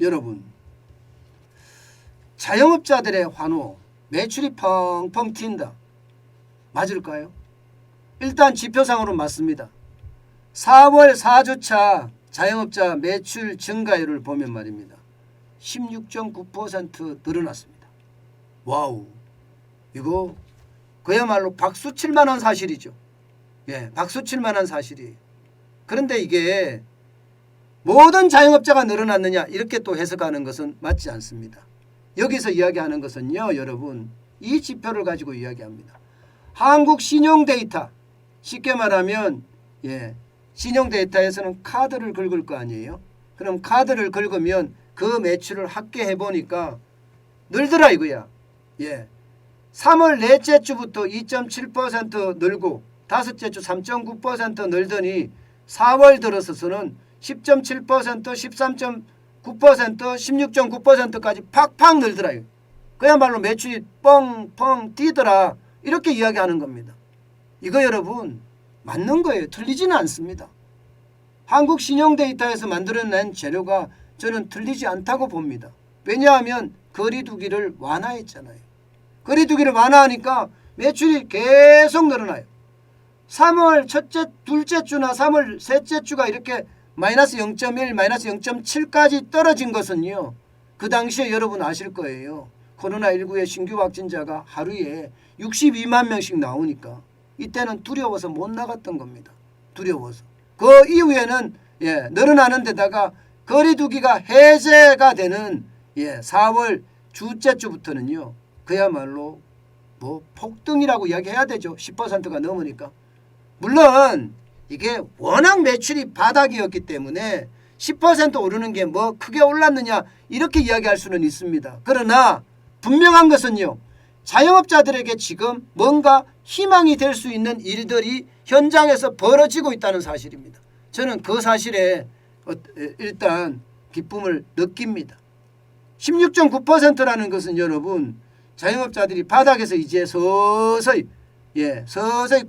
여러분, 자영업자들의 환호, 매출이 펑펑 튄다. 맞을까요? 일단 지표상으로 맞습니다. 4월 4주차 자영업자 매출 증가율을 보면 말입니다. 16.9% 늘어났습니다. 와우, 이거 그야말로 박수 칠 만한 사실이죠. 예, 박수 칠 만한 사실이에요. 그런데 이게 모든 자영업자가 늘어났느냐 이렇게 또 해석하는 것은 맞지 않습니다. 여기서 이야기하는 것은요, 여러분, 이 지표를 가지고 이야기합니다. 한국 신용 데이터, 쉽게 말하면 신용 데이터에서는 카드를 긁을 거 아니에요. 그럼 카드를 긁으면 그 매출을 합계해 보니까 늘더라 이거야. 3월 넷째 주부터 2.7% 늘고 다섯째 주 3.9% 늘더니 4월 들어서서는 10.7%, 13.9%, 16.9%까지 팍팍 늘더라. 그야말로 매출이 뻥뻥 뛰더라. 이렇게 이야기하는 겁니다. 이거 여러분 맞는 거예요. 틀리지는 않습니다. 한국 신용 데이터에서 만들어낸 재료가 저는 틀리지 않다고 봅니다. 왜냐하면 거리두기를 완화했잖아요. 거리두기를 완화하니까 매출이 계속 늘어나요. 3월 첫째, 둘째 주나 3월 셋째 주가 이렇게 마이너스 0.1, 마이너스 0.7까지 떨어진 것은요, 그 당시에 여러분 아실 거예요. 코로나19의 신규 확진자가 하루에 62만 명씩 나오니까 이때는 두려워서 못 나갔던 겁니다. 두려워서. 그 이후에는 늘어나는 데다가 거리두기가 해제가 되는 4월 주째 주부터는요, 그야말로 뭐 폭등이라고 이야기해야 되죠. 10%가 넘으니까. 물론 이게 워낙 매출이 바닥이었기 때문에 10% 오르는 게 뭐 크게 올랐느냐 이렇게 이야기할 수는 있습니다. 그러나 분명한 것은요, 자영업자들에게 지금 뭔가 희망이 될 수 있는 일들이 현장에서 벌어지고 있다는 사실입니다. 저는 그 사실에 일단 기쁨을 느낍니다. 16.9%라는 것은 여러분, 자영업자들이 바닥에서 이제 서서히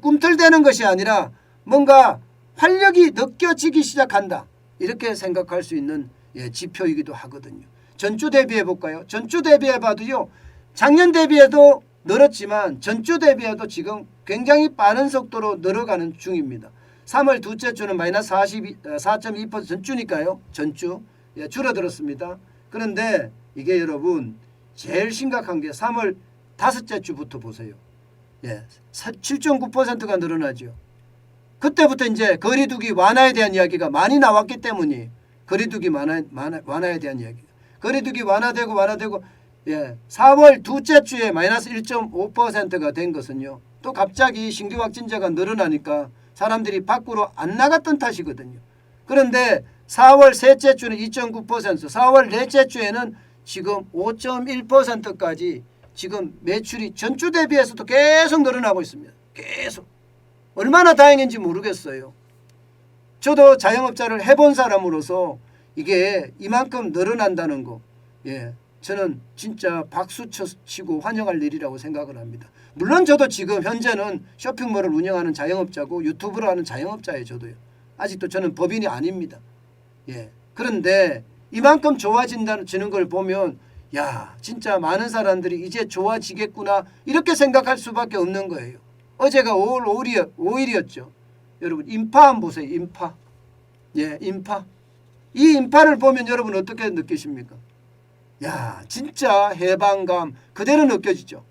꿈틀대는 것이 아니라 뭔가 활력이 느껴지기 시작한다. 이렇게 생각할 수 있는 지표이기도 하거든요. 전주 대비해 볼까요? 전주 대비해 봐도요, 작년 대비해도 늘었지만 전주 대비해도 지금 굉장히 빠른 속도로 늘어가는 중입니다. 3월 둘째 주는 마이너스 4.2% 전주니까요. 전주 줄어들었습니다. 그런데 이게 여러분 제일 심각한 게 3월 다섯째 주부터 보세요. 7.9%가 늘어나죠. 그때부터 이제 거리두기 완화에 대한 이야기가 많이 나왔기 때문에 거리두기 완화에 대한 이야기. 거리두기 완화되고 4월 둘째 주에 마이너스 1.5%가 된 것은요, 또 갑자기 신규 확진자가 늘어나니까 사람들이 밖으로 안 나갔던 탓이거든요. 그런데 4월 셋째 주는 2.9%, 4월 넷째 주에는 지금 5.1%까지 지금 매출이 전주 대비해서도 계속 늘어나고 있습니다. 계속. 얼마나 다행인지 모르겠어요. 저도 자영업자를 해본 사람으로서 이게 이만큼 늘어난다는 거, 저는 진짜 박수 치고 환영할 일이라고 생각을 합니다. 물론 저도 지금 현재는 쇼핑몰을 운영하는 자영업자고 유튜브를 하는 자영업자예요. 저도요. 아직도 저는 법인이 아닙니다. 그런데 이만큼 좋아진다는 걸 보면 진짜 많은 사람들이 이제 좋아지겠구나 이렇게 생각할 수밖에 없는 거예요. 어제가 5월 5일이었죠. 여러분 인파 한번 보세요. 인파. 인파. 이 인파를 보면 여러분 어떻게 느끼십니까? 진짜 해방감 그대로 느껴지죠.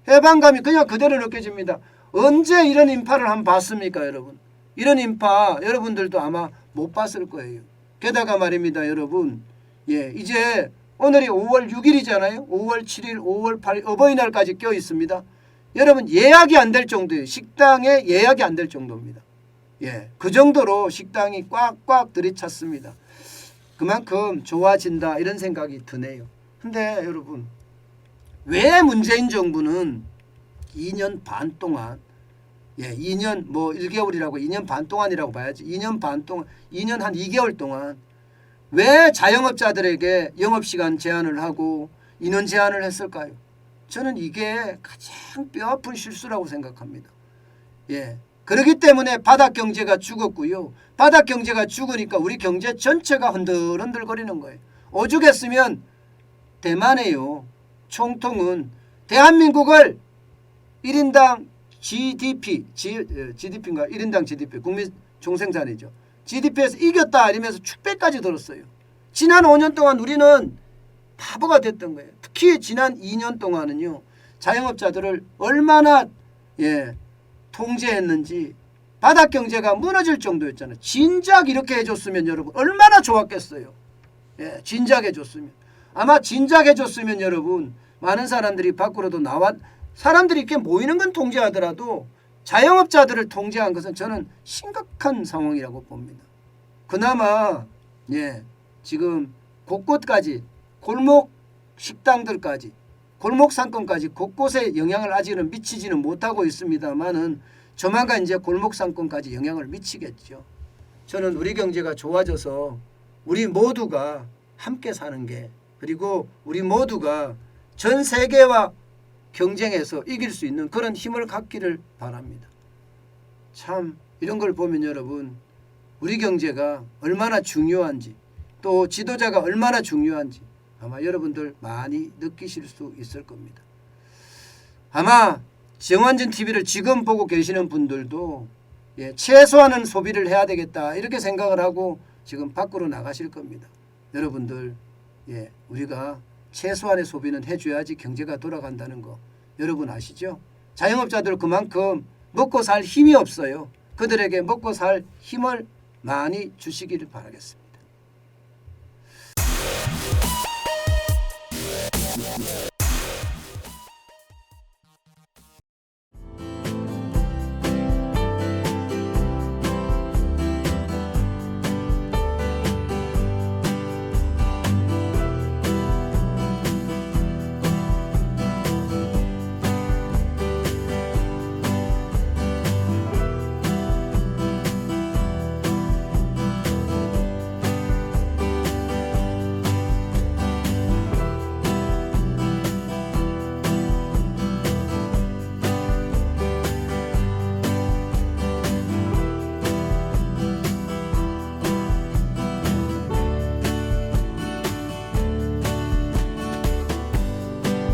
해방감이 그냥 그대로 느껴집니다. 언제 이런 인파를 한번 봤습니까, 여러분? 이런 인파 여러분들도 아마 못 봤을 거예요. 게다가 말입니다, 여러분. 이제 오늘이 5월 6일이잖아요. 5월 7일, 5월 8일 어버이날까지 껴 있습니다. 여러분 예약이 안 될 정도예요. 식당에 예약이 안 될 정도입니다. 그 정도로 식당이 꽉꽉 들이찼습니다. 그만큼 좋아진다 이런 생각이 드네요. 근데 여러분 왜 문재인 정부는 2년 반 동안 2년 1개월이라고 2년 반 동안이라고 봐야지 2년 반 동안 2년 한 2개월 동안 왜 자영업자들에게 영업시간 제한을 하고 인원 제한을 했을까요? 저는 이게 가장 뼈아픈 실수라고 생각합니다. 그렇기 때문에 바닥경제가 죽었고요. 바닥경제가 죽으니까 우리 경제 전체가 흔들흔들거리는 거예요. 오죽했으면 대만에요. 총통은 대한민국을 1인당 GDP인가 1인당 GDP 국민 총생산이죠. GDP에서 이겼다 이러면서 축배까지 들었어요. 지난 5년 동안 우리는 바보가 됐던 거예요. 특히 지난 2년 동안은요. 자영업자들을 얼마나 통제했는지 바닥 경제가 무너질 정도였잖아요. 진작 이렇게 해줬으면 여러분 얼마나 좋았겠어요. 진작 해줬으면. 아마 진작 해줬으면 여러분 많은 사람들이 밖으로도 사람들이 이렇게 모이는 건 통제하더라도 자영업자들을 통제한 것은 저는 심각한 상황이라고 봅니다. 그나마 지금 곳곳까지 골목 식당들까지 골목 상권까지 곳곳에 영향을 아직은 미치지는 못하고 있습니다만은 조만간 이제 골목 상권까지 영향을 미치겠죠. 저는 우리 경제가 좋아져서 우리 모두가 함께 사는 게 그리고 우리 모두가 전 세계와 경쟁해서 이길 수 있는 그런 힘을 갖기를 바랍니다. 참 이런 걸 보면 여러분 우리 경제가 얼마나 중요한지 또 지도자가 얼마나 중요한지 아마 여러분들 많이 느끼실 수 있을 겁니다. 아마 정환진 TV를 지금 보고 계시는 분들도 최소한은 소비를 해야 되겠다 이렇게 생각을 하고 지금 밖으로 나가실 겁니다. 여러분들 우리가 최소한의 소비는 해줘야지 경제가 돌아간다는 거 여러분 아시죠? 자영업자들 그만큼 먹고 살 힘이 없어요. 그들에게 먹고 살 힘을 많이 주시기를 바라겠습니다.